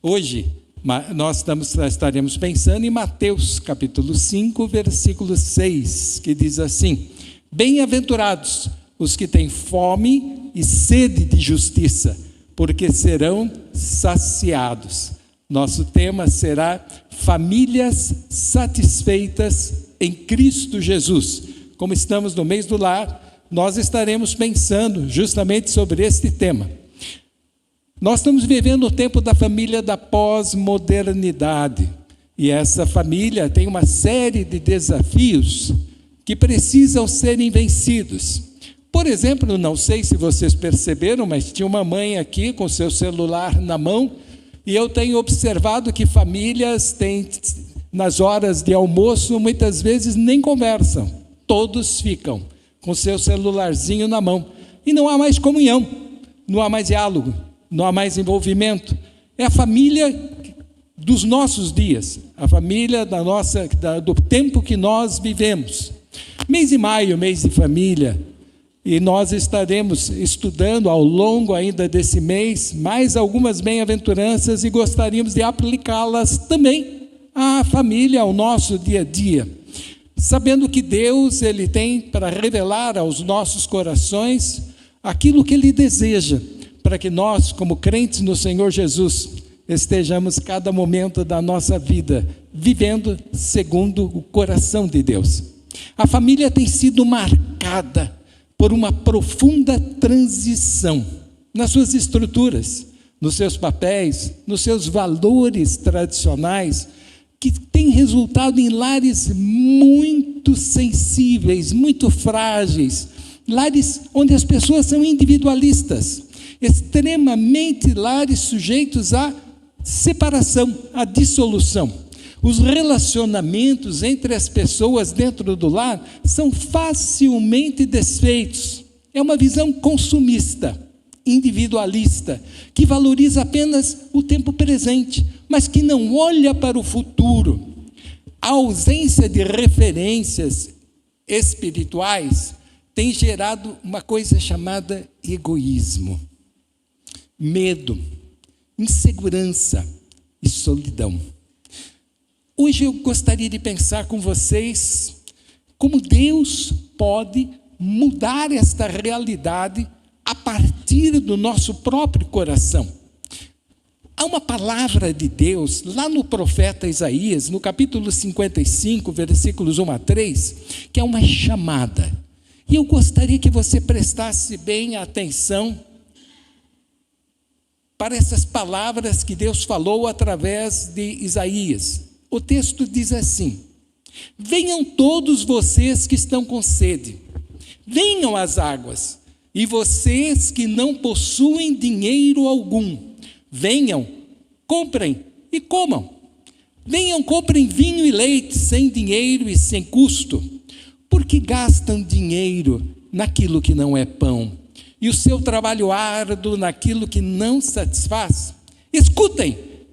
Hoje, nós estaremos pensando em Mateus, capítulo 5, versículo 6, que diz assim: Bem-aventurados os que têm fome e sede de justiça, porque serão saciados. Nosso tema será famílias satisfeitas em Cristo Jesus. Como estamos no mês do lar, nós estaremos pensando justamente sobre este tema. Nós estamos vivendo o tempo da família da pós-modernidade, e essa família tem uma série de desafios que precisam serem vencidos. Por exemplo, não sei se vocês perceberam, mas tinha uma mãe aqui com seu celular na mão, e eu tenho observado que famílias têm, nas horas de almoço, muitas vezes nem conversam, todos ficam com seu celularzinho na mão, e não há mais comunhão, não há mais diálogo, não há mais envolvimento. É a família dos nossos dias, a família do tempo que nós vivemos. Mês de maio, mês de família, e nós estaremos estudando ao longo ainda desse mês mais algumas bem-aventuranças e gostaríamos de aplicá-las também à família, ao nosso dia a dia. Sabendo que Deus, Ele tem para revelar aos nossos corações aquilo que Ele deseja, para que nós, como crentes no Senhor Jesus, estejamos cada momento da nossa vida vivendo segundo o coração de Deus. A família tem sido marcada por uma profunda transição nas suas estruturas, nos seus papéis, nos seus valores tradicionais, que tem resultado em lares muito sensíveis, muito frágeis, lares onde as pessoas são individualistas, extremamente lares sujeitos à separação, à dissolução. Os relacionamentos entre as pessoas dentro do lar são facilmente desfeitos. É uma visão consumista, individualista, que valoriza apenas o tempo presente, mas que não olha para o futuro. A ausência de referências espirituais tem gerado uma coisa chamada egoísmo, medo, insegurança e solidão. Hoje eu gostaria de pensar com vocês como Deus pode mudar esta realidade a partir do nosso próprio coração. Há uma palavra de Deus lá no profeta Isaías, no capítulo 55, versículos 1 a 3, que é uma chamada. E eu gostaria que você prestasse bem atenção para essas palavras que Deus falou através de Isaías. O texto diz assim: venham todos vocês que estão com sede, venham às águas, e vocês que não possuem dinheiro algum, venham, comprem e comam. Venham, comprem vinho e leite sem dinheiro e sem custo, porque gastam dinheiro naquilo que não é pão, e o seu trabalho árduo naquilo que não satisfaz.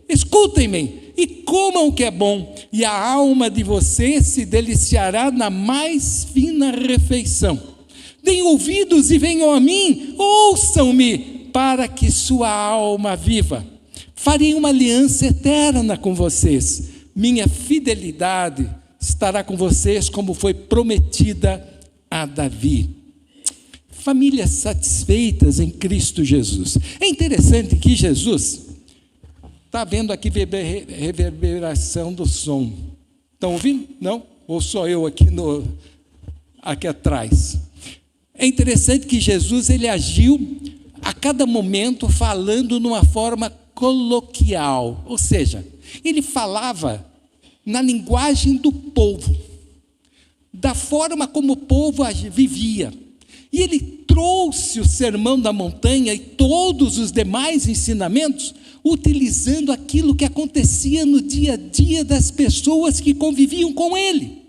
Escutem-me, e comam o que é bom, e a alma de vocês se deliciará na mais fina refeição. Deem ouvidos e venham a mim, ouçam-me, para que sua alma viva. Farei uma aliança eterna com vocês, minha fidelidade estará com vocês como foi prometida a Davi. Famílias satisfeitas em Cristo Jesus. É interessante que Jesus... Está vendo aqui reverberação do som. Estão ouvindo? Não? Ou só eu aqui atrás? É interessante que Jesus ele agiu a cada momento falando numa forma coloquial. Ou seja, ele falava na linguagem do povo, da forma como o povo vivia. E ele trouxe o Sermão da Montanha e todos os demais ensinamentos utilizando aquilo que acontecia no dia a dia das pessoas que conviviam com ele.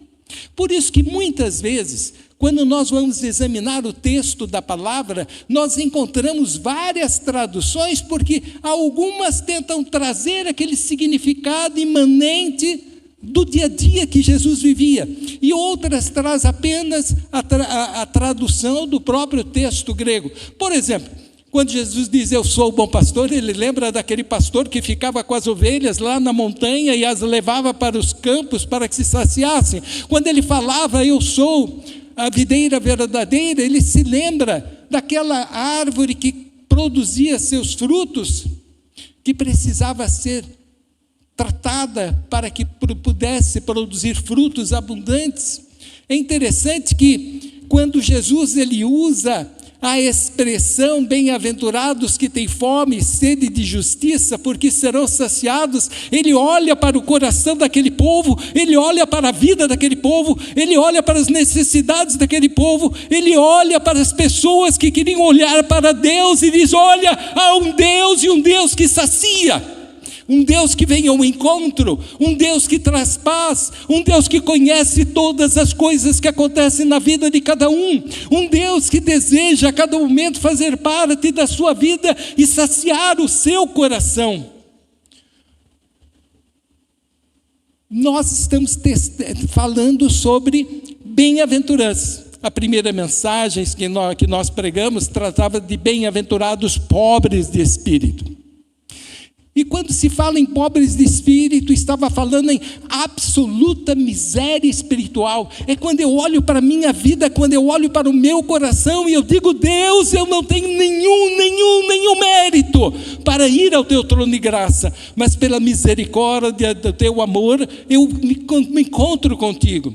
Por isso que muitas vezes, quando nós vamos examinar o texto da palavra, nós encontramos várias traduções, porque algumas tentam trazer aquele significado imanente do dia a dia que Jesus vivia, e outras traz apenas a tradução do próprio texto grego. Por exemplo, Quando Jesus diz, eu sou o bom pastor, ele lembra daquele pastor que ficava com as ovelhas lá na montanha e as levava para os campos para que se saciassem. Quando ele falava, eu sou a videira verdadeira, ele se lembra daquela árvore que produzia seus frutos, que precisava ser tratada para que pudesse produzir frutos abundantes. É interessante que quando Jesus ele usa a expressão bem-aventurados que têm fome e sede de justiça, porque serão saciados, ele olha para o coração daquele povo, ele olha para a vida daquele povo, ele olha para as necessidades daquele povo, ele olha para as pessoas que queriam olhar para Deus e diz, olha, há um Deus e um Deus que sacia. Um Deus que vem ao encontro, um Deus que traz paz, um Deus que conhece todas as coisas que acontecem na vida de cada um Deus que deseja a cada momento fazer parte da sua vida e saciar o seu coração. Nós estamos falando sobre bem-aventurança. A primeira mensagem que nós pregamos tratava de bem-aventurados pobres de espírito. E quando se fala em pobres de espírito, estava falando em absoluta miséria espiritual. É quando eu olho para a minha vida, quando eu olho para o meu coração e eu digo, Deus, eu não tenho nenhum mérito para ir ao teu trono de graça, mas pela misericórdia do teu amor, eu me encontro contigo.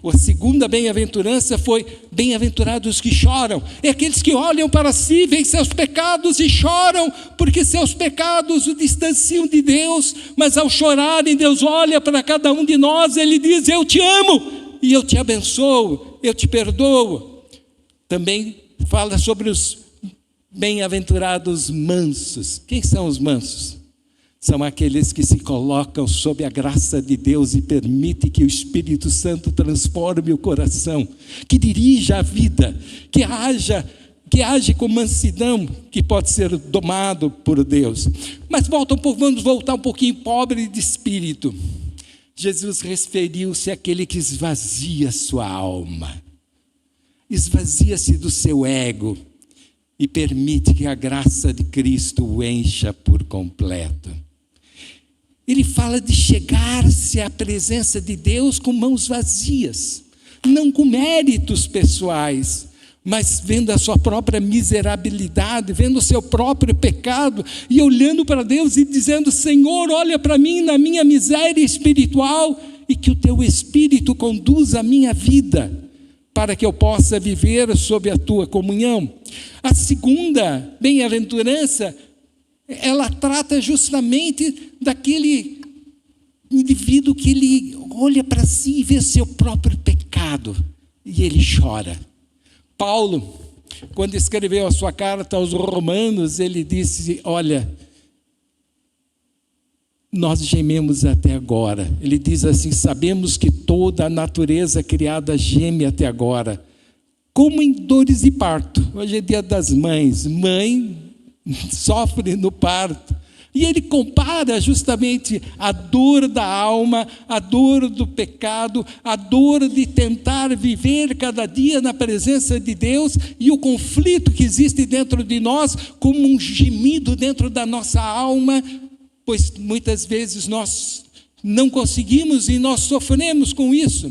A segunda bem-aventurança foi bem-aventurados que choram. É aqueles que olham para si, veem seus pecados e choram, porque seus pecados o distanciam de Deus, mas ao chorarem, Deus olha para cada um de nós, Ele diz, eu te amo, e eu te abençoo, eu te perdoo. Também fala sobre os bem-aventurados mansos. Quem são os mansos? São aqueles que se colocam sob a graça de Deus e permite que o Espírito Santo transforme o coração, que dirija a vida, que age com mansidão, que pode ser domado por Deus. Mas vamos voltar um pouquinho, pobre de espírito. Jesus referiu-se àquele que esvazia sua alma, esvazia-se do seu ego e permite que a graça de Cristo o encha por completo. Ele fala de chegar-se à presença de Deus com mãos vazias, não com méritos pessoais, mas vendo a sua própria miserabilidade, vendo o seu próprio pecado e olhando para Deus e dizendo, Senhor, olha para mim na minha miséria espiritual e que o teu Espírito conduza a minha vida para que eu possa viver sob a tua comunhão. A segunda bem-aventurança, ela trata justamente daquele indivíduo que ele olha para si e vê seu próprio pecado e ele chora. Paulo, quando escreveu a sua carta aos Romanos, ele disse, olha, nós gememos até agora. Ele diz assim, sabemos que toda a natureza criada geme até agora, como em dores de parto. Hoje é dia das mães, mãe sofre no parto. E ele compara justamente a dor da alma, a dor do pecado, a dor de tentar viver cada dia na presença de Deus e o conflito que existe dentro de nós como um gemido dentro da nossa alma, pois muitas vezes nós não conseguimos e nós sofremos com isso.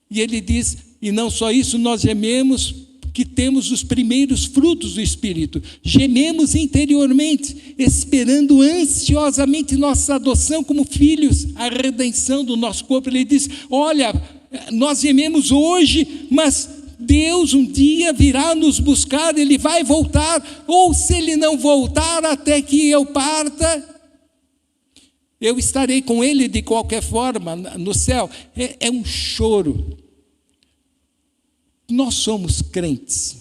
E ele diz, e não só isso, nós gememos que temos os primeiros frutos do Espírito. Gememos interiormente, esperando ansiosamente nossa adoção como filhos, a redenção do nosso corpo. Ele diz, olha, nós gememos hoje, mas Deus um dia virá nos buscar, Ele vai voltar, ou se Ele não voltar até que eu parta, eu estarei com Ele de qualquer forma no céu. É um choro. Nós somos crentes,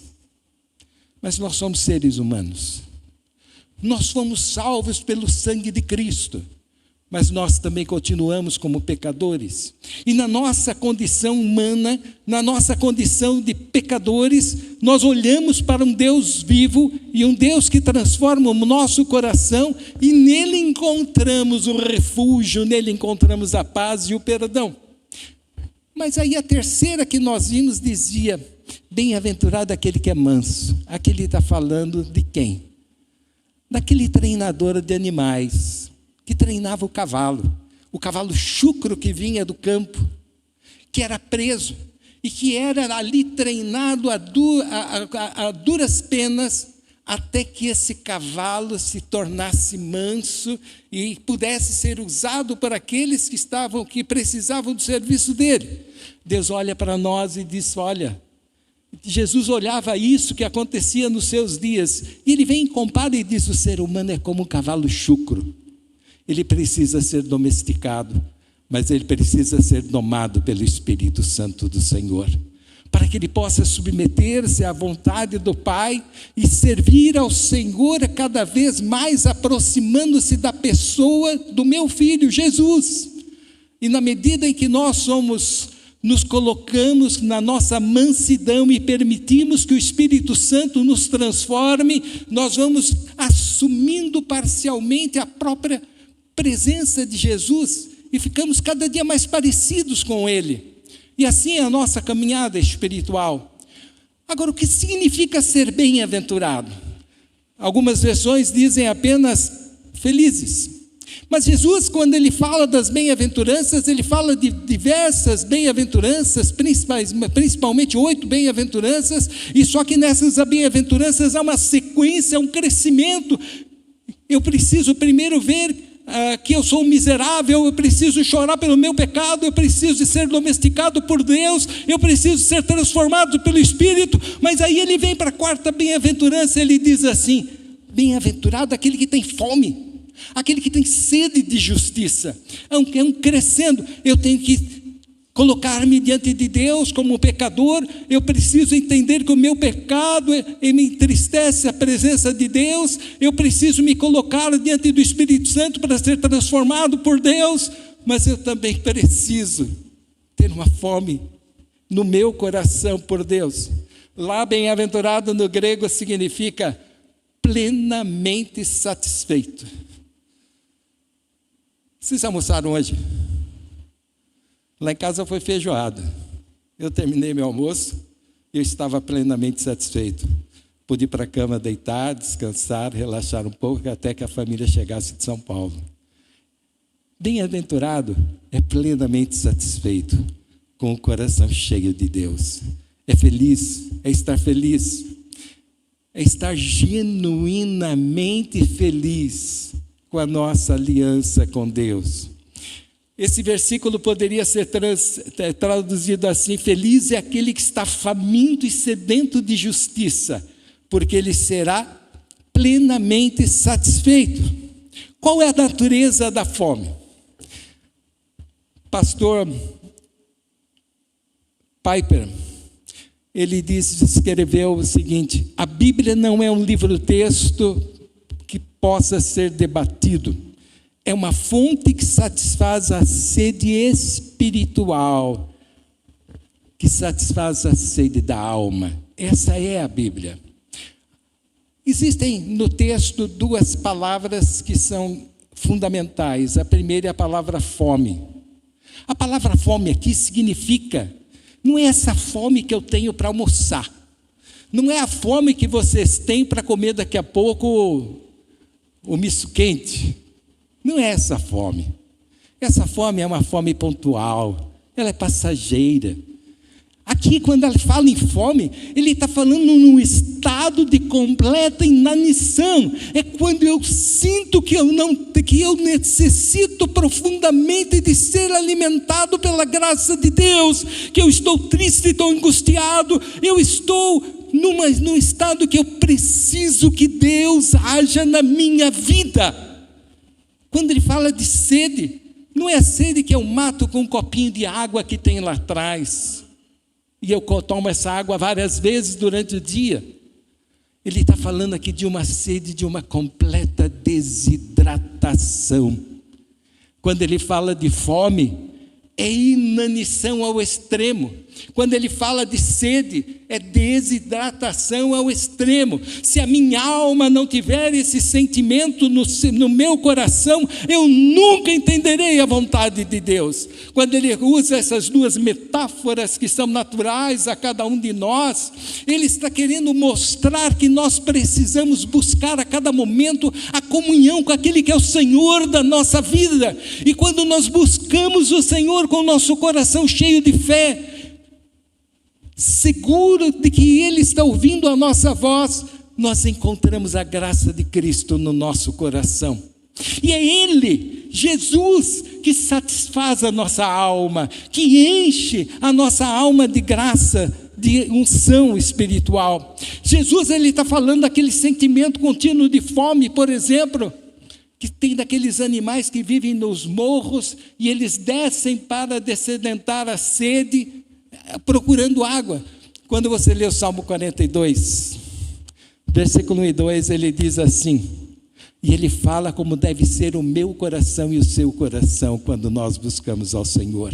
mas nós somos seres humanos. Nós fomos salvos pelo sangue de Cristo, mas nós também continuamos como pecadores. E na nossa condição humana, na nossa condição de pecadores, nós olhamos para um Deus vivo e um Deus que transforma o nosso coração e nele encontramos o refúgio, nele encontramos a paz e o perdão. Mas aí a terceira que nós vimos dizia, Bem-aventurado aquele que é manso. Aqui ele está falando de quem? Daquele treinador de animais, que treinava o cavalo chucro que vinha do campo, que era preso, e que era ali treinado a duras penas, até que esse cavalo se tornasse manso e pudesse ser usado por aqueles que precisavam do serviço dele. Deus olha para nós e diz, olha, Jesus olhava isso que acontecia nos seus dias, e ele vem e compara e diz, o ser humano é como um cavalo chucro. Ele precisa ser domesticado, mas ele precisa ser domado pelo Espírito Santo do Senhor, para que ele possa submeter-se à vontade do Pai e servir ao Senhor cada vez mais, aproximando-se da pessoa do meu filho, Jesus. E na medida em que nós nos colocamos na nossa mansidão e permitimos que o Espírito Santo nos transforme, nós vamos assumindo parcialmente a própria presença de Jesus e ficamos cada dia mais parecidos com Ele. E assim é a nossa caminhada espiritual. Agora, o que significa ser bem-aventurado? Algumas versões dizem apenas felizes. Mas Jesus, quando ele fala das bem-aventuranças, ele fala de diversas bem-aventuranças, principalmente 8 bem-aventuranças, e só que nessas bem-aventuranças há uma sequência, um crescimento. Eu preciso primeiro ver que eu sou um miserável, eu preciso chorar pelo meu pecado, eu preciso ser domesticado por Deus, eu preciso ser transformado pelo Espírito. Mas aí ele vem para a 4ª bem-aventurança, ele diz assim, bem-aventurado aquele que tem fome, aquele que tem sede de justiça. É um crescendo. Eu tenho que colocar-me diante de Deus como um pecador, eu preciso entender que o meu pecado me entristece a presença de Deus, eu preciso me colocar diante do Espírito Santo para ser transformado por Deus, mas eu também preciso ter uma fome no meu coração por Deus. Lá, bem-aventurado no grego significa plenamente satisfeito. Vocês almoçaram hoje? Lá em casa foi feijoada. Eu terminei meu almoço e eu estava plenamente satisfeito. Pude ir para a cama deitar, descansar, relaxar um pouco, até que a família chegasse de São Paulo. Bem-aventurado é plenamente satisfeito, com o coração cheio de Deus. É feliz, é estar feliz, é estar genuinamente feliz com a nossa aliança com Deus. Esse versículo poderia ser traduzido assim: feliz é aquele que está faminto e sedento de justiça, porque ele será plenamente satisfeito. Qual é a natureza da fome? Pastor Piper, ele escreveu o seguinte: a Bíblia não é um livro-texto que possa ser debatido. É uma fonte que satisfaz a sede espiritual, que satisfaz a sede da alma. Essa é a Bíblia. Existem no texto 2 palavras que são fundamentais. A primeira é a palavra fome. A palavra fome aqui significa, não é essa fome que eu tenho para almoçar, não é a fome que vocês têm para comer daqui a pouco o misto quente. Não é essa fome. Essa fome é uma fome pontual, ela é passageira. Aqui, quando ele fala em fome, ele está falando num estado de completa inanição. É quando eu sinto que eu necessito profundamente de ser alimentado pela graça de Deus, que eu estou triste, estou angustiado, eu estou num estado que eu preciso que Deus haja na minha vida. Quando ele fala de sede, não é a sede que eu mato com um copinho de água que tem lá atrás, e eu tomo essa água várias vezes durante o dia. Ele está falando aqui de uma sede, de uma completa desidratação. Quando ele fala de fome, é inanição ao extremo. Quando ele fala de sede, é desidratação ao extremo. Se a minha alma não tiver esse sentimento no meu coração, eu nunca entenderei a vontade de Deus. Quando ele usa essas duas metáforas que são naturais a cada um de nós, ele está querendo mostrar que nós precisamos buscar a cada momento a comunhão com aquele que é o Senhor da nossa vida. E quando nós buscamos o Senhor com o nosso coração cheio de fé, seguro de que Ele está ouvindo a nossa voz, nós encontramos a graça de Cristo no nosso coração. E é Ele, Jesus, que satisfaz a nossa alma, que enche a nossa alma de graça, de unção espiritual. Jesus, Ele está falando daquele sentimento contínuo de fome, por exemplo, que tem daqueles animais que vivem nos morros e eles descem para descedentar a sede, procurando água. Quando você lê o Salmo 42, versículo 1 e 2, ele diz assim, e ele fala como deve ser o meu coração e o seu coração quando nós buscamos ao Senhor.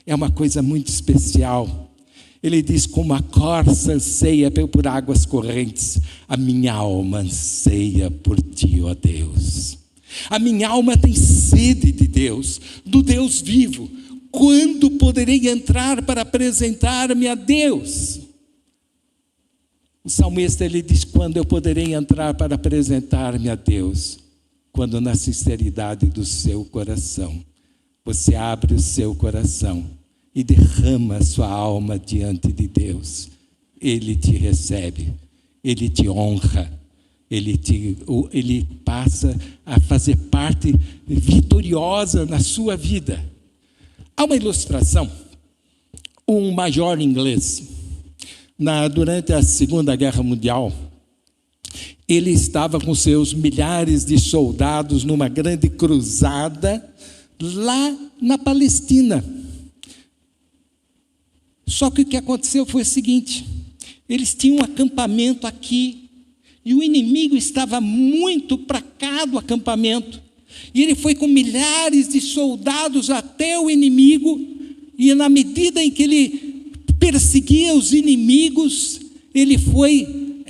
É uma coisa muito especial. Ele diz, como a corça anseia por águas correntes, a minha alma anseia por ti, ó Deus. A minha alma tem sede de Deus, do Deus vivo. Quando poderei entrar para apresentar-me a Deus? O salmista, ele diz, quando eu poderei entrar para apresentar-me a Deus? Quando na sinceridade do seu coração, você abre o seu coração e derrama a sua alma diante de Deus. Ele te recebe, Ele te honra, Ele passa a fazer parte vitoriosa na sua vida. Há uma ilustração, um major inglês, durante a Segunda Guerra Mundial, ele estava com seus milhares de soldados numa grande cruzada lá na Palestina. Só que o que aconteceu foi o seguinte, eles tinham um acampamento aqui, e o inimigo estava muito para cá do acampamento, e ele foi com milhares de soldados até o inimigo, e na medida em que ele perseguia os inimigos, ele foi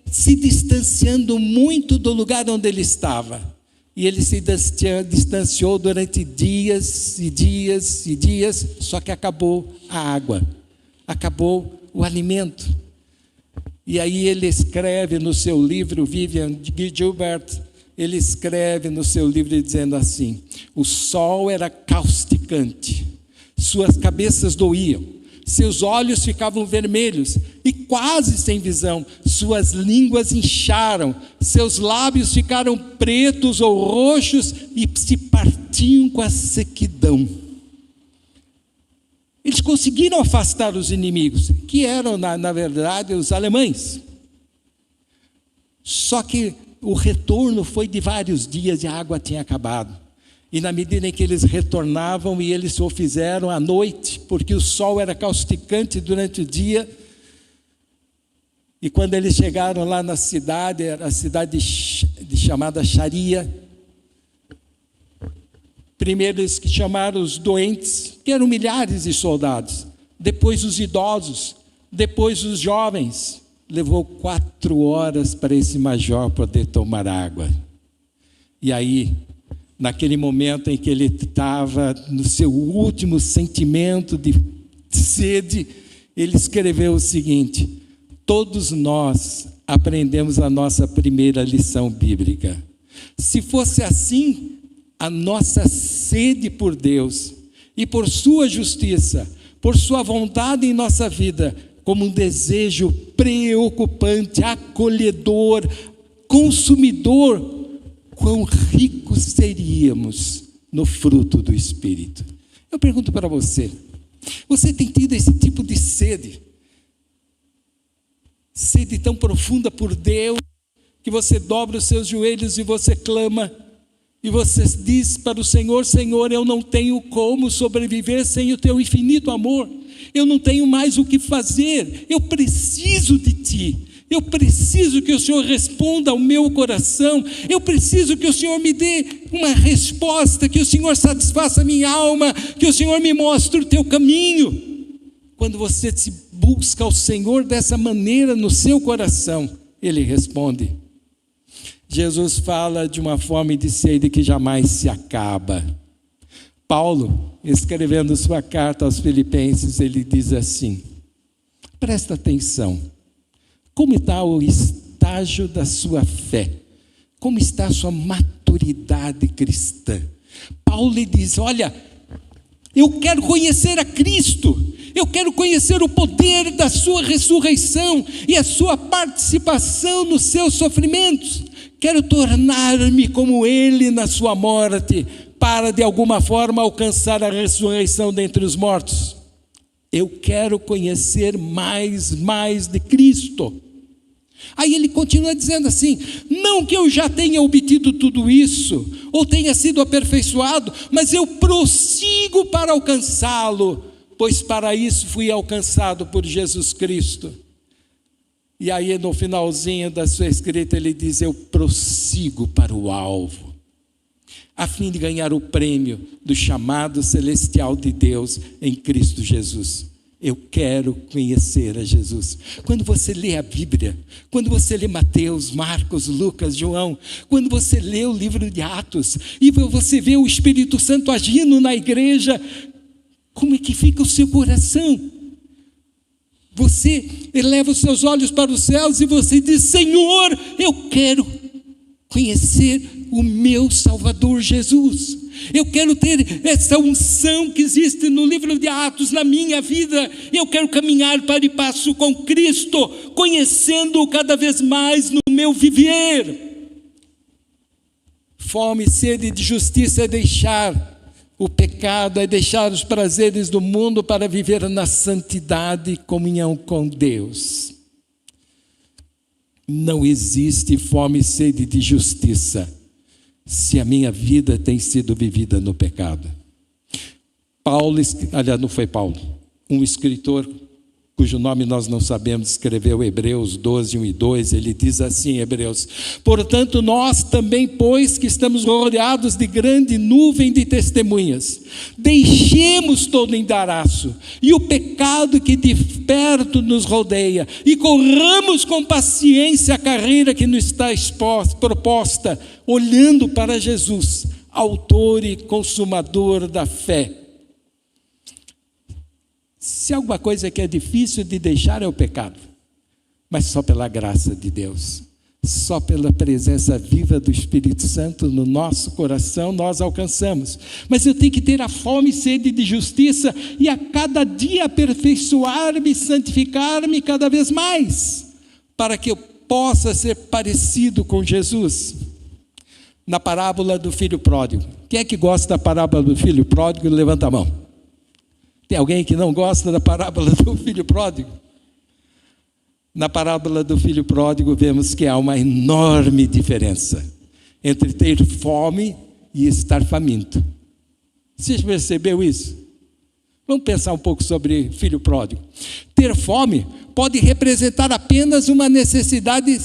se distanciando muito do lugar onde ele estava. E ele se distanciou durante dias e dias e dias, só que acabou a água, acabou o alimento. E aí ele escreve no seu livro, Vivian Gilbert, ele escreve no seu livro dizendo assim, o sol era causticante, suas cabeças doíam, seus olhos ficavam vermelhos e quase sem visão, suas línguas incharam, seus lábios ficaram pretos ou roxos e se partiam com a sequidão. Eles conseguiram afastar os inimigos, que eram, na verdade, os alemães. Só que o retorno foi de vários dias e a água tinha acabado. E na medida em que eles retornavam, e eles o fizeram à noite, porque o sol era causticante durante o dia, e quando eles chegaram lá na cidade, era a cidade chamada Sharia, primeiro eles chamaram os doentes, que eram milhares de soldados, depois os idosos, depois os jovens. Levou 4 horas para esse major poder tomar água. E aí, naquele momento em que ele estava no seu último sentimento de sede, ele escreveu o seguinte, todos nós aprendemos a nossa primeira lição bíblica. Se fosse assim, a nossa sede por Deus e por sua justiça, por sua vontade em nossa vida, como um desejo preocupante, acolhedor, consumidor, quão ricos seríamos no fruto do Espírito. Eu pergunto para você, você tem tido esse tipo de sede? Sede tão profunda por Deus, que você dobra os seus joelhos e você clama, e você diz para o Senhor, Senhor, eu não tenho como sobreviver sem o teu infinito amor, eu não tenho mais o que fazer, eu preciso de ti, eu preciso que o Senhor responda ao meu coração, eu preciso que o Senhor me dê uma resposta, que o Senhor satisfaça a minha alma, que o Senhor me mostre o teu caminho. quando você se busca ao Senhor dessa maneira no seu coração, Ele responde. Jesus fala de uma fome de sede que jamais se acaba. Paulo, escrevendo sua carta aos Filipenses, ele diz assim: presta atenção, como está o estágio da sua fé? Como está a sua maturidade cristã? Paulo lhe diz: olha, eu quero conhecer a Cristo, eu quero conhecer o poder da sua ressurreição e a sua participação nos seus sofrimentos. Quero tornar-me como Ele na sua morte, para de alguma forma alcançar a ressurreição dentre os mortos. Eu quero conhecer mais de Cristo. Aí ele continua dizendo assim: não que eu já tenha obtido tudo isso, ou tenha sido aperfeiçoado, mas eu prossigo para alcançá-lo, pois para isso fui alcançado por Jesus Cristo. E aí no finalzinho da sua escrita ele diz: eu prossigo para o alvo, a fim de ganhar o prêmio do chamado celestial de Deus em Cristo Jesus. Eu quero conhecer a Jesus. Quando você lê a Bíblia, quando você lê Mateus, Marcos, Lucas, João, quando você lê o livro de Atos, e você vê o Espírito Santo agindo na igreja, como é que fica o seu coração? Você eleva os seus olhos para os céus e você diz: Senhor, eu quero conhecer o meu Salvador Jesus. Eu quero ter essa unção que existe no livro de Atos na minha vida. Eu quero caminhar para e passo com Cristo, conhecendo-o cada vez mais no meu viver. Fome e sede de justiça é deixar o pecado, é deixar os prazeres do mundo para viver na santidade e comunhão com Deus. Não existe fome e sede de justiça se a minha vida tem sido vivida no pecado. Aliás, não foi Paulo, um escritor cujo nome nós não sabemos, escreveu Hebreus 12, 1 e 2, ele diz assim, Hebreus: portanto nós também, pois que estamos rodeados de grande nuvem de testemunhas, deixemos todo embaraço e o pecado que de perto nos rodeia, e corramos com paciência a carreira que nos está proposta, olhando para Jesus, autor e consumador da fé. Se alguma coisa que é difícil de deixar é o pecado, mas só pela graça de Deus, só pela presença viva do Espírito Santo no nosso coração nós alcançamos. Mas eu tenho que ter a fome e sede de justiça e a cada dia aperfeiçoar-me e santificar-me cada vez mais, para que eu possa ser parecido com Jesus. Na parábola do filho pródigo, quem é que gosta da parábola do filho pródigo? Levanta a mão. Tem alguém que não gosta da parábola do filho pródigo? Na parábola do filho pródigo vemos que há uma enorme diferença entre ter fome e estar faminto. Você já percebeu isso? Vamos pensar um pouco sobre filho pródigo. Ter fome pode representar apenas uma necessidade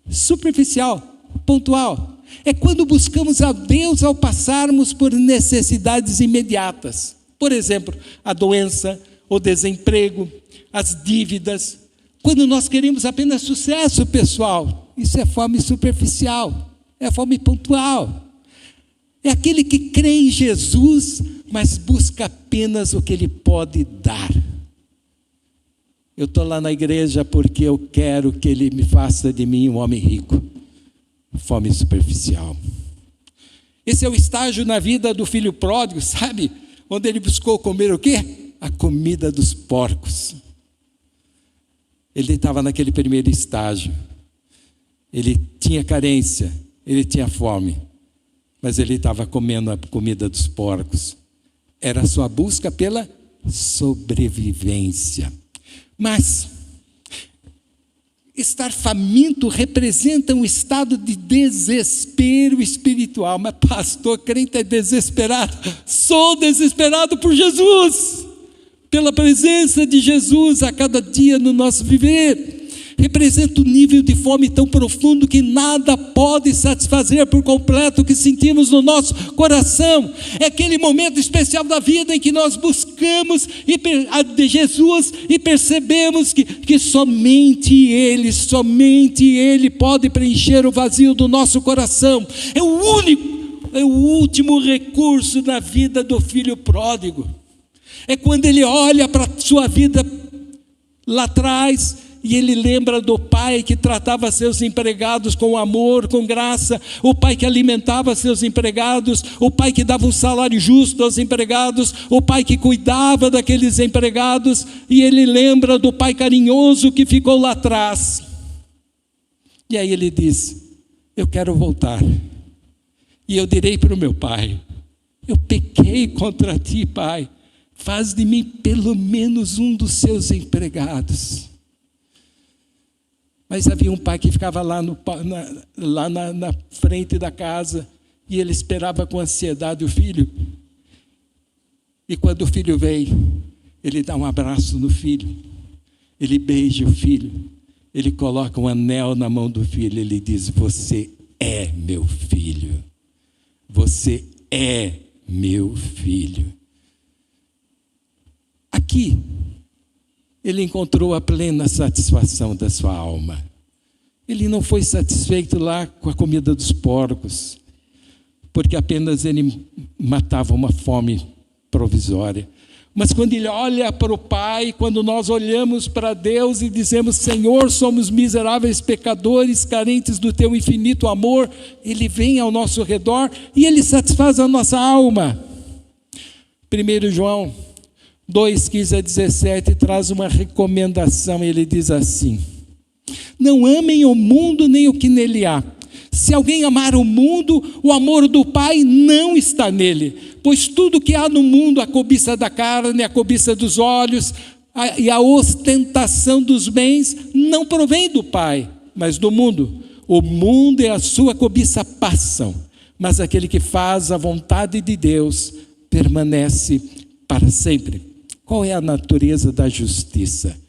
superficial, pontual. É quando buscamos a Deus ao passarmos por necessidades imediatas. Por exemplo, a doença, o desemprego, as dívidas. Quando nós queremos apenas sucesso pessoal, isso é fome superficial, é fome pontual. É aquele que crê em Jesus, mas busca apenas o que Ele pode dar. Eu estou lá na igreja porque eu quero que Ele me faça de mim um homem rico. Fome superficial. Esse é o estágio na vida do filho pródigo, sabe? Onde ele buscou comer o quê? A comida dos porcos. Ele estava naquele primeiro estágio. Ele tinha carência, ele tinha fome, mas ele estava comendo a comida dos porcos. Era a sua busca pela sobrevivência. Mas estar faminto representa um estado de desespero espiritual. Mas pastor, crente é desesperado. Sou desesperado por Jesus, pela presença de Jesus a cada dia no nosso viver. representa um nível de fome tão profundo que nada pode satisfazer por completo o que sentimos no nosso coração. É aquele momento especial da vida em que nós buscamos de Jesus e percebemos que somente Ele pode preencher o vazio do nosso coração. É o último recurso na vida do filho pródigo. É quando ele olha para a sua vida lá atrás e ele lembra do pai que tratava seus empregados com amor, com graça, o pai que alimentava seus empregados, o pai que dava um salário justo aos empregados, o pai que cuidava daqueles empregados, e ele lembra do pai carinhoso que ficou lá atrás. E aí ele diz: eu quero voltar, e eu direi para o meu pai: eu pequei contra ti, pai, faz de mim pelo menos um dos seus empregados. Mas havia um pai que ficava lá na frente da casa, e ele esperava com ansiedade o filho. E quando o filho vem, ele dá um abraço no filho, ele beija o filho, ele coloca um anel na mão do filho, ele diz: você é meu filho, você é meu filho. Aqui, ele encontrou a plena satisfação da sua alma. Ele não foi satisfeito lá com a comida dos porcos, porque apenas ele matava uma fome provisória. Mas quando ele olha para o Pai, quando nós olhamos para Deus e dizemos: Senhor, somos miseráveis pecadores, carentes do Teu infinito amor, Ele vem ao nosso redor e Ele satisfaz a nossa alma. 1 João 2:15-17 traz uma recomendação. Ele diz assim: não amem o mundo nem o que nele há. Se alguém amar o mundo, o amor do Pai não está nele. Pois tudo que há no mundo, a cobiça da carne, a cobiça dos olhos e a ostentação dos bens, não provém do Pai, mas do mundo. O mundo e a sua cobiça passam, mas aquele que faz a vontade de Deus permanece para sempre. Qual é a natureza da justiça?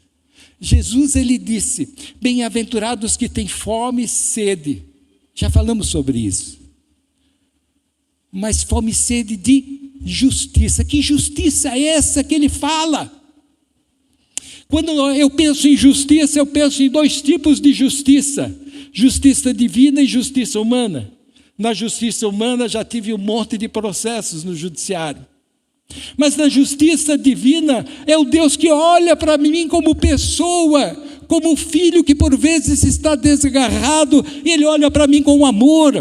Jesus, ele disse: bem-aventurados que têm fome e sede. Já falamos sobre isso. Mas fome e sede de justiça. Que justiça é essa que ele fala? Quando eu penso em justiça, eu penso em dois tipos de justiça: justiça divina e justiça humana. Na justiça humana já tive um monte de processos no judiciário. Mas na justiça divina é o Deus que olha para mim como pessoa, como um filho que por vezes está desgarrado, e Ele olha para mim com amor,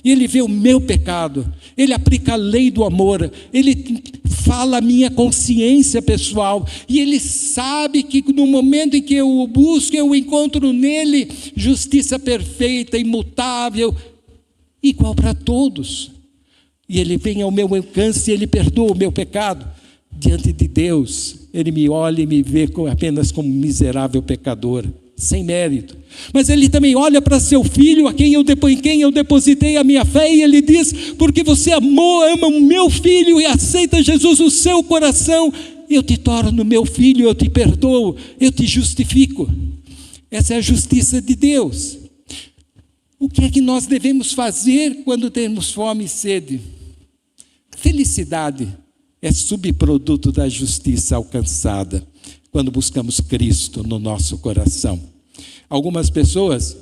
e Ele vê o meu pecado, Ele aplica a lei do amor, Ele fala a minha consciência pessoal, e Ele sabe que no momento em que eu o busco, eu encontro nele justiça perfeita, imutável, igual para todos. E Ele vem ao meu alcance e Ele perdoa o meu pecado. Diante de Deus, Ele me olha e me vê apenas como miserável pecador, sem mérito. Mas Ele também olha para seu filho, em quem eu depositei a minha fé, e Ele diz: porque você ama o meu filho e aceita Jesus no seu coração, eu te torno meu filho, eu te perdoo, eu te justifico. Essa é a justiça de Deus. O que é que nós devemos fazer quando temos fome e sede? Felicidade é subproduto da justiça alcançada quando buscamos Cristo no nosso coração. Algumas pessoas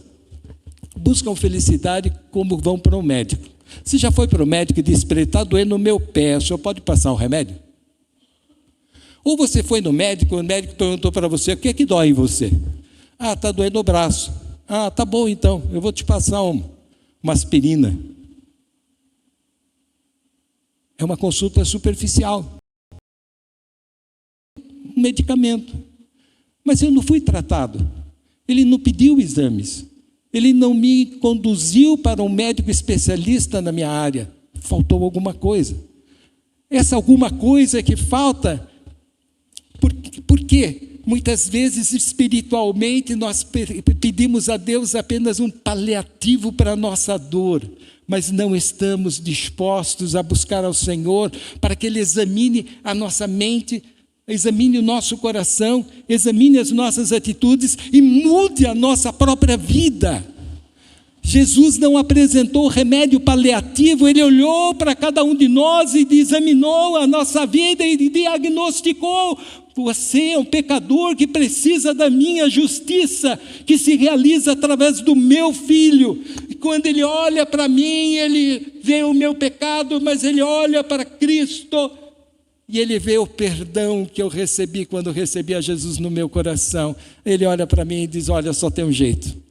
buscam felicidade como vão para o médico. Você já foi para o médico e disse para ele: está doendo o meu pé, o senhor pode passar um remédio? Ou você foi no médico, o médico perguntou para você: o que é que dói em você? Ah, está doendo o braço. Ah, tá bom então, eu vou te passar uma aspirina. É uma consulta superficial. Um medicamento. Mas eu não fui tratado. Ele não pediu exames. Ele não me conduziu para um médico especialista na minha área. Faltou alguma coisa. Essa alguma coisa que falta, por quê? Muitas vezes, espiritualmente, nós pedimos a Deus apenas um paliativo para a nossa dor, mas não estamos dispostos a buscar ao Senhor para que Ele examine a nossa mente, examine o nosso coração, examine as nossas atitudes e mude a nossa própria vida. Jesus não apresentou remédio paliativo, ele olhou para cada um de nós e examinou a nossa vida e diagnosticou: você é um pecador que precisa da minha justiça, que se realiza através do meu Filho. E quando ele olha para mim, ele vê o meu pecado, mas ele olha para Cristo e ele vê o perdão que eu recebi quando recebi a Jesus no meu coração. Ele olha para mim e diz: olha, só tem um jeito.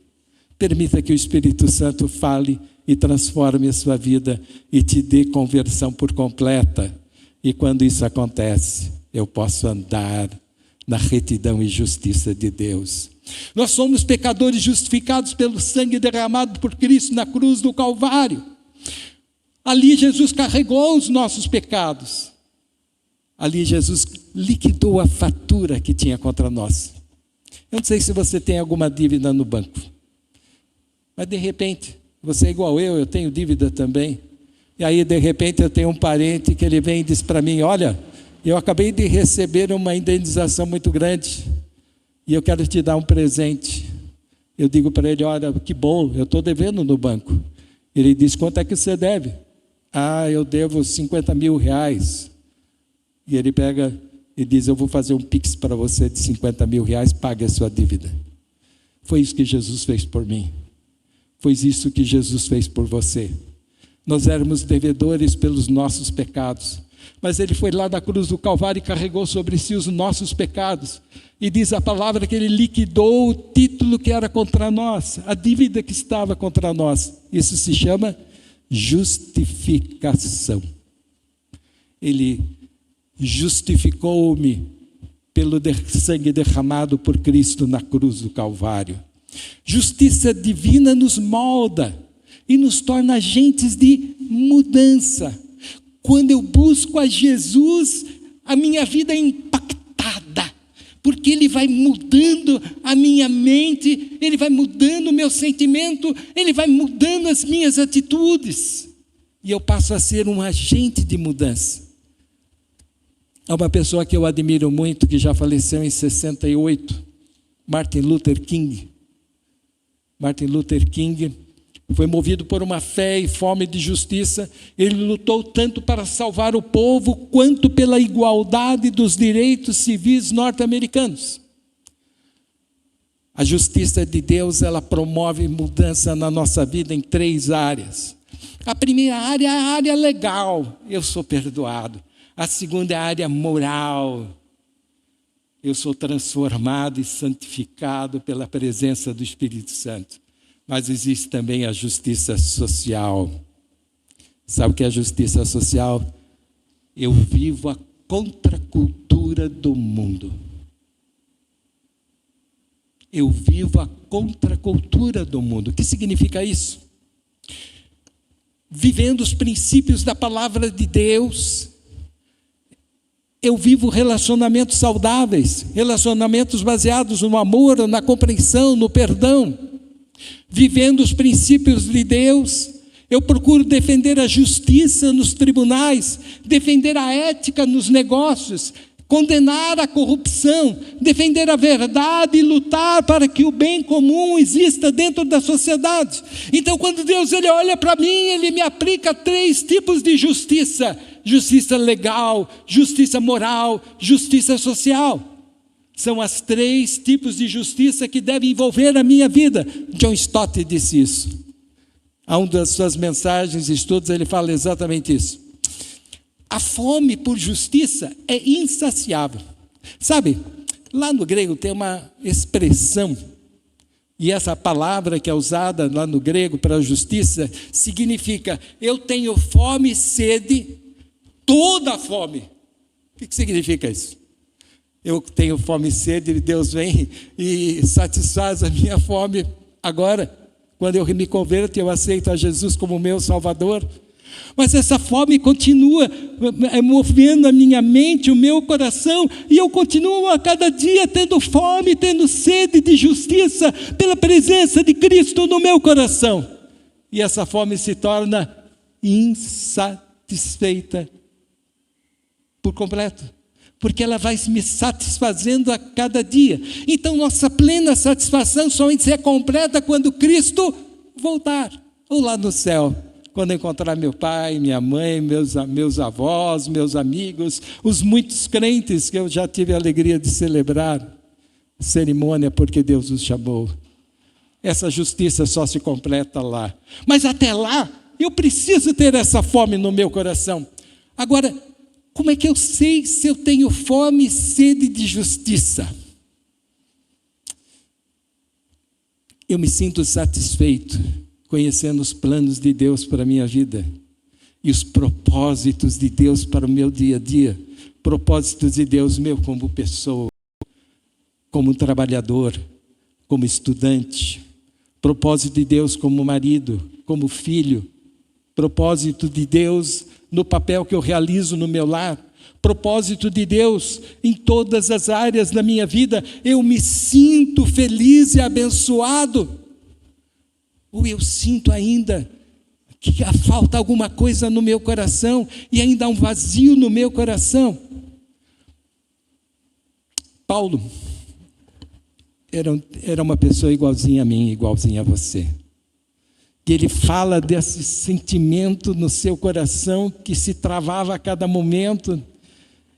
Permita que o Espírito Santo fale e transforme a sua vida e te dê conversão por completa. E quando isso acontece, eu posso andar na retidão e justiça de Deus. Nós somos pecadores justificados pelo sangue derramado por Cristo na cruz do Calvário. Ali Jesus carregou os nossos pecados. Ali Jesus liquidou a fatura que tinha contra nós. Eu não sei se você tem alguma dívida no banco, mas de repente, você é igual eu tenho dívida também. E aí de repente eu tenho um parente que ele vem e diz para mim: olha, eu acabei de receber uma indenização muito grande e eu quero te dar um presente. Eu digo para ele: olha, que bom, eu estou devendo no banco. Ele diz: quanto é que você deve? Ah, eu devo 50 mil reais. E ele pega e diz: eu vou fazer um pix para você de 50 mil reais, pague a sua dívida. Foi isso que Jesus fez por mim. Foi isso que Jesus fez por você. Nós éramos devedores pelos nossos pecados, mas ele foi lá da cruz do Calvário e carregou sobre si os nossos pecados. E diz a palavra que ele liquidou o título que era contra nós, a dívida que estava contra nós. Isso se chama justificação. Ele justificou-me pelo sangue derramado por Cristo na cruz do Calvário. Justiça divina nos molda e nos torna agentes de mudança. Quando eu busco a Jesus, a minha vida é impactada, porque Ele vai mudando a minha mente, Ele vai mudando o meu sentimento, Ele vai mudando as minhas atitudes, e eu passo a ser um agente de mudança. Há uma pessoa que eu admiro muito, que já faleceu em 68, Martin Luther King. Martin Luther King foi movido por uma fé e fome de justiça. Ele lutou tanto para salvar o povo, quanto pela igualdade dos direitos civis norte-americanos. A justiça de Deus, ela promove mudança na nossa vida em 3 áreas. A primeira área é a área legal, eu sou perdoado. A segunda é a área moral, eu sou transformado e santificado pela presença do Espírito Santo. Mas existe também a justiça social. Sabe o que é a justiça social? Eu vivo a contracultura do mundo. Eu vivo a contracultura do mundo. O que significa isso? Vivendo os princípios da palavra de Deus, eu vivo relacionamentos saudáveis, relacionamentos baseados no amor, na compreensão, no perdão. Vivendo os princípios de Deus, eu procuro defender a justiça nos tribunais, defender a ética nos negócios, condenar a corrupção, defender a verdade e lutar para que o bem comum exista dentro da sociedade. Então, quando Deus ele olha para mim, Ele me aplica 3 tipos de justiça: justiça legal, justiça moral, justiça social. São as 3 tipos de justiça que devem envolver a minha vida. John Stott disse isso. A uma das suas mensagens e estudos, ele fala exatamente isso. A fome por justiça é insaciável. Sabe, lá no grego tem uma expressão, e essa palavra que é usada lá no grego para justiça, significa: eu tenho fome e sede, toda a fome. O que significa isso? Eu tenho fome e sede, e Deus vem e satisfaz a minha fome agora. Quando eu me converto, eu aceito a Jesus como meu Salvador. Mas essa fome continua movendo a minha mente, o meu coração, e eu continuo a cada dia tendo fome, tendo sede de justiça, pela presença de Cristo no meu coração. E essa fome se torna insatisfeita por completo. porque ela vai me satisfazendo a cada dia. Então, nossa plena satisfação somente é completa quando Cristo voltar, ou lá no céu, quando encontrar meu pai, minha mãe, meus avós, meus amigos, os muitos crentes que eu já tive a alegria de celebrar cerimônia porque Deus os chamou. Essa justiça só se completa lá. Mas até lá, eu preciso ter essa fome no meu coração. Agora, como é que eu sei se eu tenho fome e sede de justiça? Eu me sinto satisfeito conhecendo os planos de Deus para a minha vida e os propósitos de Deus para o meu dia a dia. Propósitos de Deus meu como pessoa, como trabalhador, como estudante. Propósito de Deus como marido, como filho. Propósito de Deus no papel que eu realizo no meu lar. Propósito de Deus em todas as áreas da minha vida. Eu me sinto feliz e abençoado. Ou eu sinto ainda que falta alguma coisa no meu coração e ainda há um vazio no meu coração. Paulo era uma pessoa igualzinha a mim, igualzinha a você. E ele fala desse sentimento no seu coração que se travava a cada momento.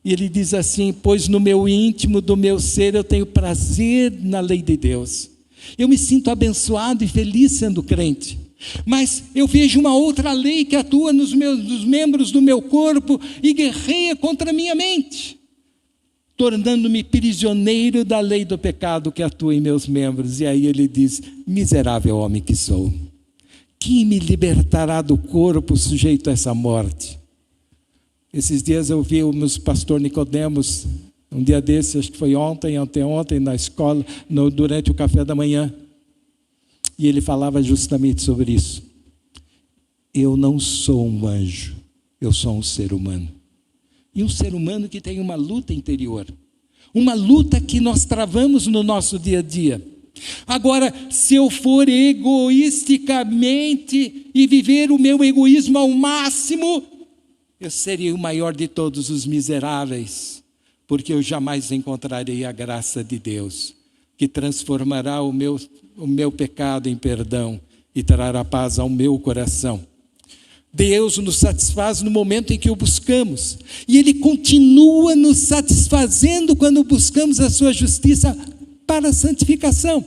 E ele diz assim: pois no meu íntimo do meu ser eu tenho prazer na lei de Deus. Eu me sinto abençoado e feliz sendo crente. Mas eu vejo uma outra lei que atua nos membros do meu corpo e guerreia contra a minha mente, tornando-me prisioneiro da lei do pecado que atua em meus membros. E aí ele diz: miserável homem que sou, quem me libertará do corpo sujeito a essa morte? Esses dias eu vi o meu pastor Nicodemos, um dia desses, acho que foi ontem, na escola, durante o café da manhã. E ele falava justamente sobre isso. Eu não sou um anjo, eu sou um ser humano. E um ser humano que tem uma luta interior. Uma luta que nós travamos no nosso dia a dia. Agora, se eu for egoisticamente e viver o meu egoísmo ao máximo, eu seria o maior de todos os miseráveis, porque eu jamais encontrarei a graça de Deus, que transformará o meu pecado em perdão e trará paz ao meu coração. Deus nos satisfaz no momento em que o buscamos, e Ele continua nos satisfazendo quando buscamos a sua justiça para a santificação.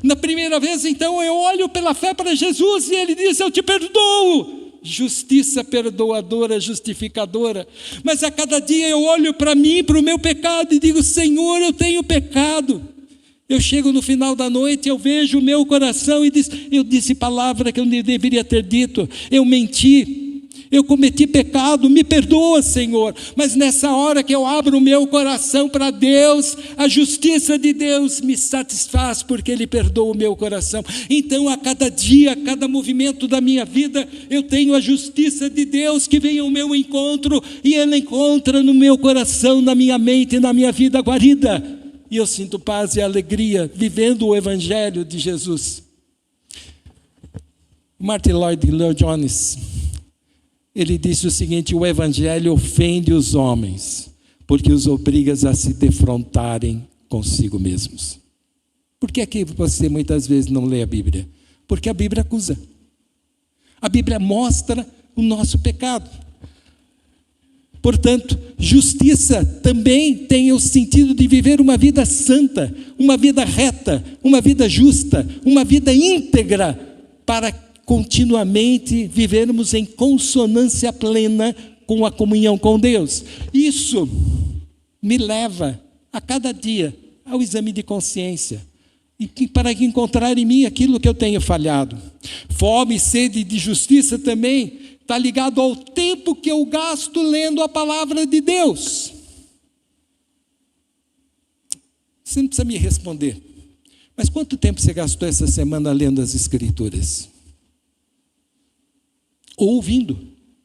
Na primeira vez, então, eu olho pela fé para Jesus e Ele diz: eu te perdoo. Justiça perdoadora, justificadora. Mas a cada dia eu olho para mim, para o meu pecado e digo: Senhor, eu tenho pecado. Eu chego no final da noite, eu vejo o meu coração e diz: eu disse palavra que eu não deveria ter dito, eu menti, eu cometi pecado, me perdoa, Senhor. Mas nessa hora que eu abro o meu coração para Deus, a justiça de Deus me satisfaz, porque Ele perdoa o meu coração. Então a cada dia, a cada movimento da minha vida, eu tenho a justiça de Deus que vem ao meu encontro, e ela encontra no meu coração, na minha mente, na minha vida guarida. E eu sinto paz e alegria vivendo o Evangelho de Jesus. Martin Lloyd-Jones, ele disse o seguinte: o Evangelho ofende os homens, porque os obriga a se defrontarem consigo mesmos. Por que é que você muitas vezes não lê a Bíblia? Porque a Bíblia acusa. A Bíblia mostra o nosso pecado. Portanto, justiça também tem o sentido de viver uma vida santa, uma vida reta, uma vida justa, uma vida íntegra, para continuamente vivermos em consonância plena com a comunhão com Deus. Isso me leva a cada dia ao exame de consciência, e para encontrar em mim aquilo que eu tenho falhado. Fome e sede de justiça também está ligado ao tempo que eu gasto lendo a palavra de Deus. Você não precisa me responder, mas quanto tempo você gastou essa semana lendo as Escrituras? Ou ouvindo?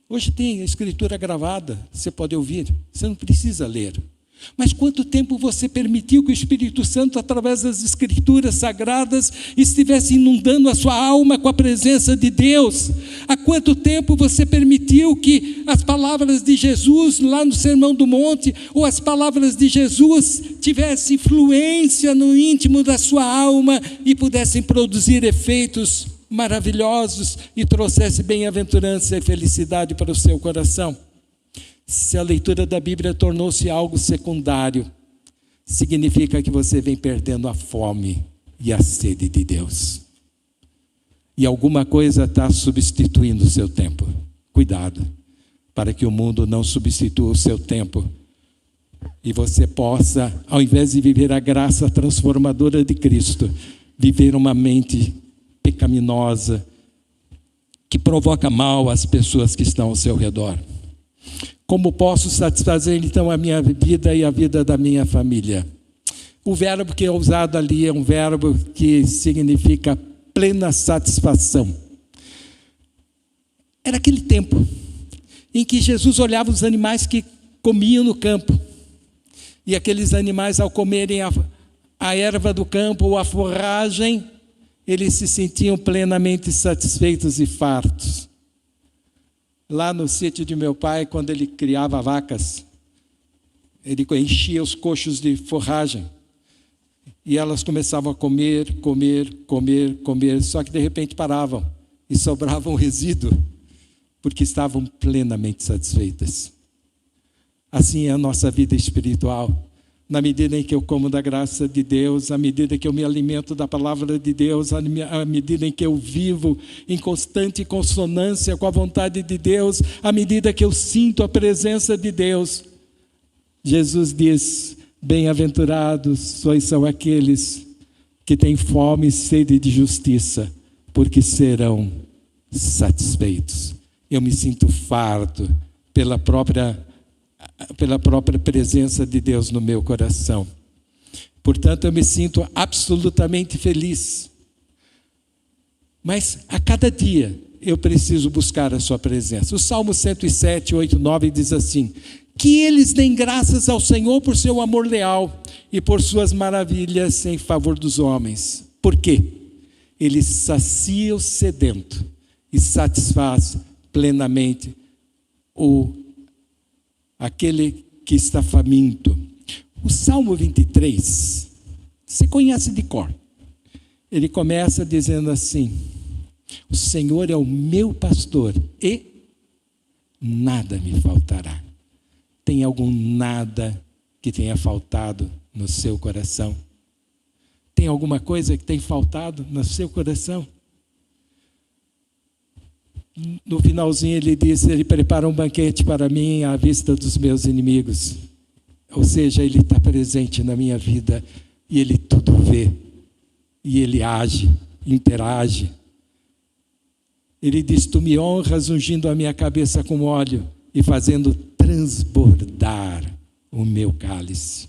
Hoje tem a Escritura gravada, você pode ouvir, você não precisa ler. Mas quanto tempo você permitiu que o Espírito Santo, através das Escrituras Sagradas, estivesse inundando a sua alma com a presença de Deus? Há quanto tempo você permitiu que as palavras de Jesus, lá no Sermão do Monte, ou as palavras de Jesus, tivessem influência no íntimo da sua alma e pudessem produzir efeitos maravilhosos e trouxessem bem-aventurança e felicidade para o seu coração? Se a leitura da Bíblia tornou-se algo secundário, significa que você vem perdendo a fome e a sede de Deus. E alguma coisa está substituindo o seu tempo. Cuidado, para que o mundo não substitua o seu tempo. E você possa, ao invés de viver a graça transformadora de Cristo, viver uma mente pecaminosa, que provoca mal às pessoas que estão ao seu redor. Como posso satisfazer então a minha vida e a vida da minha família? O verbo que é usado ali é um verbo que significa plena satisfação. Era aquele tempo em que Jesus olhava os animais que comiam no campo. E aqueles animais, ao comerem a erva do campo ou a forragem, eles se sentiam plenamente satisfeitos e fartos. Lá no sítio de meu pai, quando ele criava vacas, ele enchia os coxos de forragem. E elas começavam a comer, só que de repente paravam e sobrava um resíduo, porque estavam plenamente satisfeitas. Assim é a nossa vida espiritual. Na medida em que eu como da graça de Deus, à medida que eu me alimento da palavra de Deus, à medida em que eu vivo em constante consonância com a vontade de Deus, à medida que eu sinto a presença de Deus, Jesus diz: bem-aventurados sois são aqueles que têm fome e sede de justiça, porque serão satisfeitos. Eu me sinto farto pela própria presença de Deus no meu coração. Portanto, eu me sinto absolutamente feliz. Mas a cada dia eu preciso buscar a sua presença. O Salmo 107, 8, 9 diz assim: que eles deem graças ao Senhor por seu amor leal e por suas maravilhas em favor dos homens. Por quê? Ele sacia o sedento e satisfaz plenamente aquele que está faminto. O Salmo 23, você conhece de cor. Ele começa dizendo assim: o Senhor é o meu pastor e nada me faltará. Tem algum nada que tenha faltado no seu coração? Tem alguma coisa que tem faltado no seu coração? No finalzinho ele diz: ele prepara um banquete para mim à vista dos meus inimigos. Ou seja, ele está presente na minha vida e ele tudo vê. E ele age, interage. Ele diz: tu me honras ungindo a minha cabeça com óleo e fazendo transbordar o meu cálice.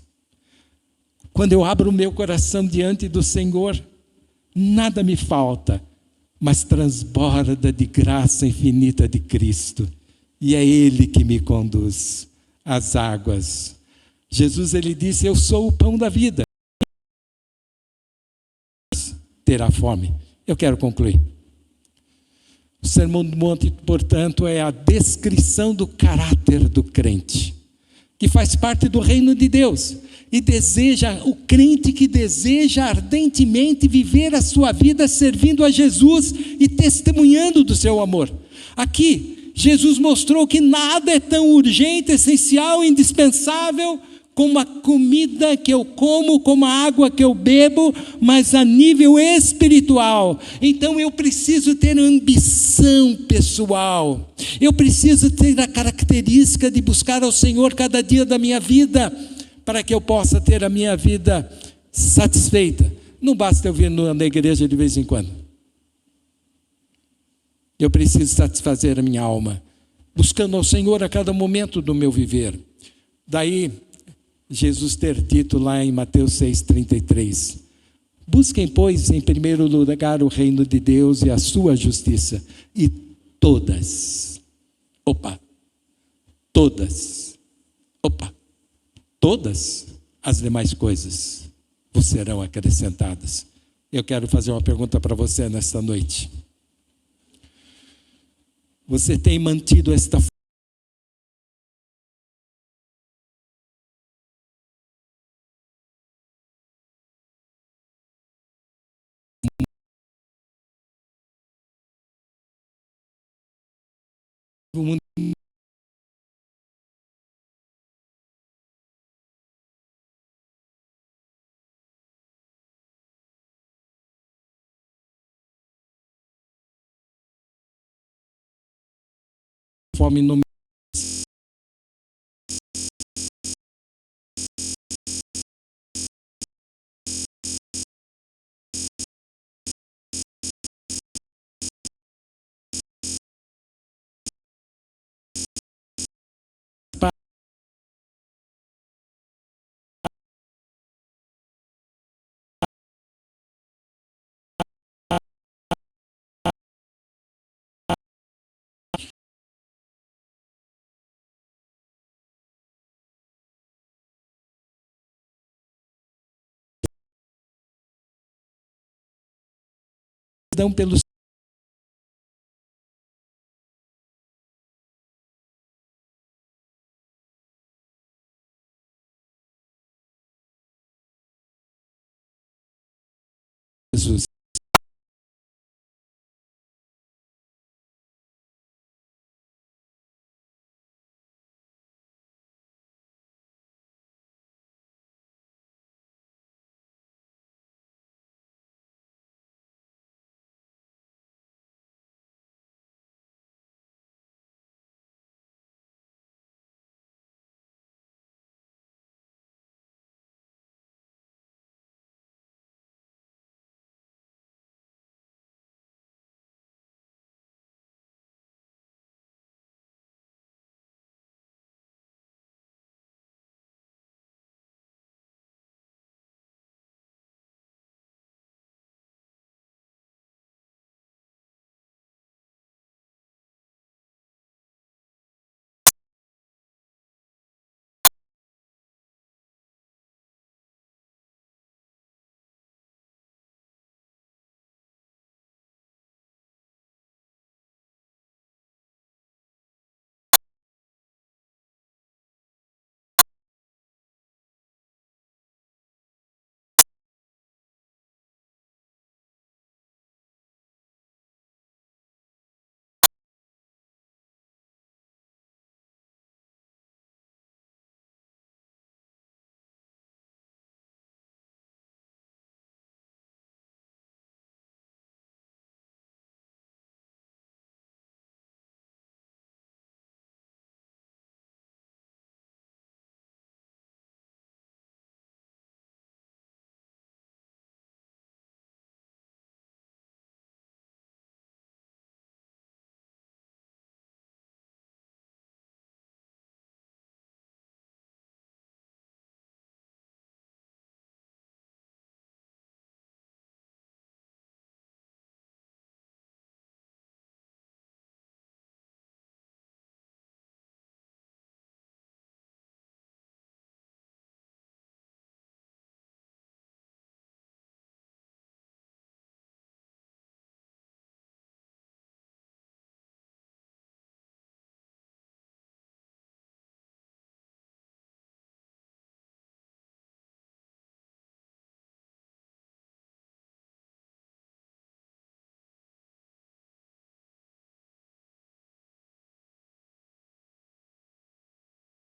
Quando eu abro o meu coração diante do Senhor, nada me falta, mas transborda de graça infinita de Cristo. E é Ele que me conduz às águas. Jesus, ele disse: eu sou o pão da vida. Terá fome. Eu quero concluir. O Sermão do Monte, portanto, é a descrição do caráter do crente, que faz parte do reino de Deus. E o crente que deseja ardentemente viver a sua vida servindo a Jesus e testemunhando do seu amor. Aqui, Jesus mostrou que nada é tão urgente, essencial, indispensável como a comida que eu como, como a água que eu bebo, mas a nível espiritual. Então eu preciso ter ambição pessoal. Eu preciso ter a característica de buscar ao Senhor cada dia da minha vida, para que eu possa ter a minha vida satisfeita. Não basta eu vir na igreja de vez em quando. Eu preciso satisfazer a minha alma, buscando ao Senhor a cada momento do meu viver. Daí, Jesus ter dito lá em Mateus 6,33, busquem, pois, em primeiro lugar o reino de Deus e a sua justiça, e todas, todas as demais coisas vos serão acrescentadas. Eu quero fazer uma pergunta para você nesta noite. Você tem mantido esta fome no perdão pelos Jesus.